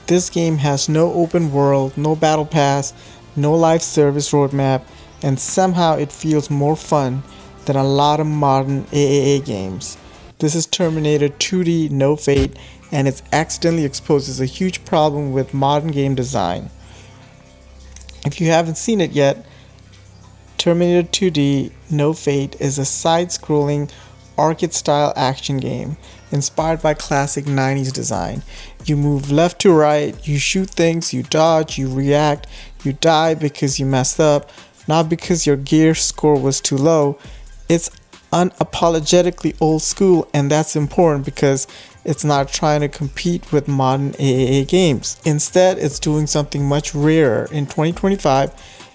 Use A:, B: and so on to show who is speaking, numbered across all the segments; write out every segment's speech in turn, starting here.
A: This game has no open world, no battle pass, no live service roadmap, and somehow it feels more fun than a lot of modern AAA games. This is Terminator 2D No Fate, and it accidentally exposes a huge problem with modern game design. If you haven't seen it yet, Terminator 2D No Fate is a side-scrolling arcade-style action game inspired by classic 90s design. You move left to right, you shoot things, you dodge, you react, you die because you messed up, not because your gear score was too low. It's unapologetically old school, and that's important because it's not trying to compete with modern AAA games. Instead, it's doing something much rarer. In 2025,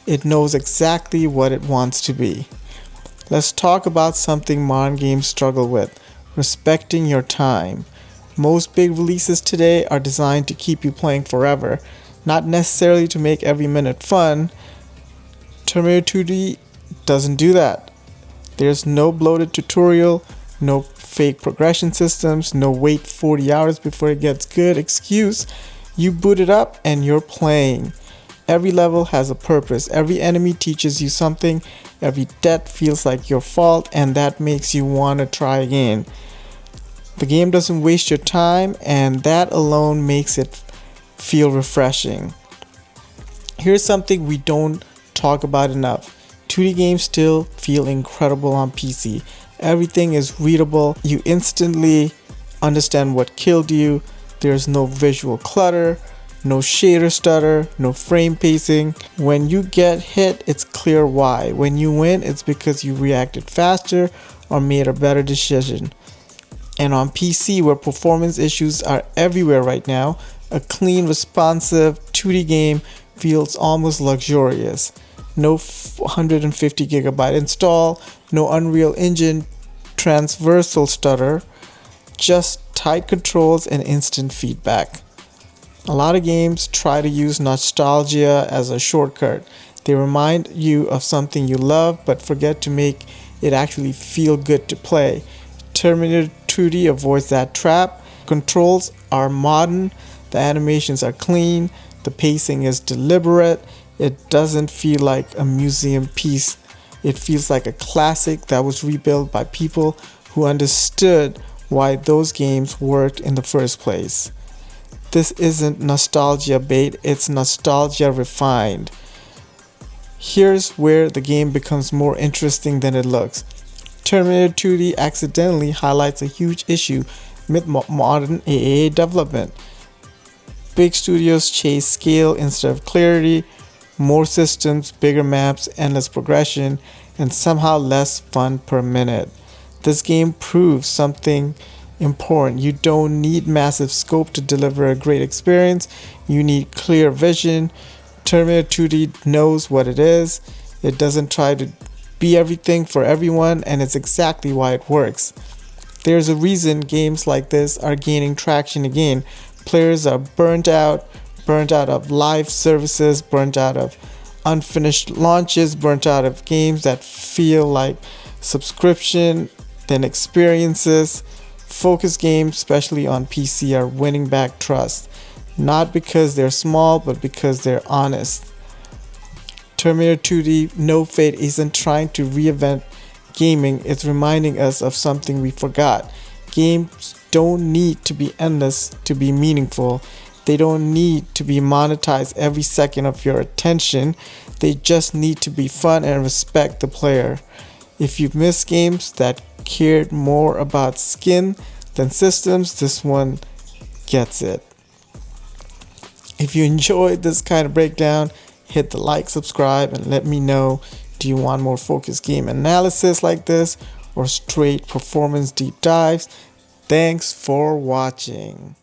A: it knows exactly what it wants to be. Let's talk about something modern games struggle with: respecting your time. Most big releases today are designed to keep you playing forever, not necessarily to make every minute fun. Terminator 2D doesn't do that. There's no bloated tutorial, no fake progression systems, no wait 40 hours before it gets good excuse. You boot it up and you're playing. Every level has a purpose. Every enemy teaches you something. Every death feels like your fault, and that makes you want to try again. The game doesn't waste your time, and that alone makes it feel refreshing. Here's something we don't talk about enough. 2D games still feel incredible on PC. Everything is readable. You instantly understand what killed you. There's no visual clutter, no shader stutter, no frame pacing. When you get hit, it's clear why. When you win, it's because you reacted faster or made a better decision. And on PC, where performance issues are everywhere right now, a clean, responsive 2D game feels almost luxurious. No 150 gigabyte install, no Unreal Engine transversal stutter, just tight controls and instant feedback. A lot of games try to use nostalgia as a shortcut. They remind you of something you love but forget to make it actually feel good to play. Terminator 2D avoids that trap. Controls are modern, the animations are clean, the pacing is deliberate. It doesn't feel like a museum piece. It feels like a classic that was rebuilt by people who understood why those games worked in the first place. This isn't nostalgia bait, it's nostalgia refined. Here's where the game becomes more interesting than it looks. Terminator 2D accidentally highlights a huge issue with modern AAA development. Big studios chase scale instead of clarity, more systems, bigger maps, endless progression, and somehow less fun per minute. This game proves something important. You don't need massive scope to deliver a great experience. You need clear vision. Terminator 2D knows what it is. It doesn't try to be everything for everyone, and it's exactly why it works. There's a reason games like this are gaining traction again. Players are burnt out of live services, burnt out of unfinished launches, burnt out of games that feel like subscription than experiences. Focus games, especially on PC, are winning back trust, not because they're small, but because they're honest. Terminator 2D No Fate isn't trying to reinvent gaming, it's reminding us of something we forgot. Games don't need to be endless to be meaningful. They don't need to be monetized every second of your attention. They just need to be fun and respect the player. If you've missed games that cared more about skin than systems, this one gets it. If you enjoyed this kind of breakdown, hit the like, subscribe, and let me know, do you want more focused game analysis like this or straight performance deep dives? Thanks for watching.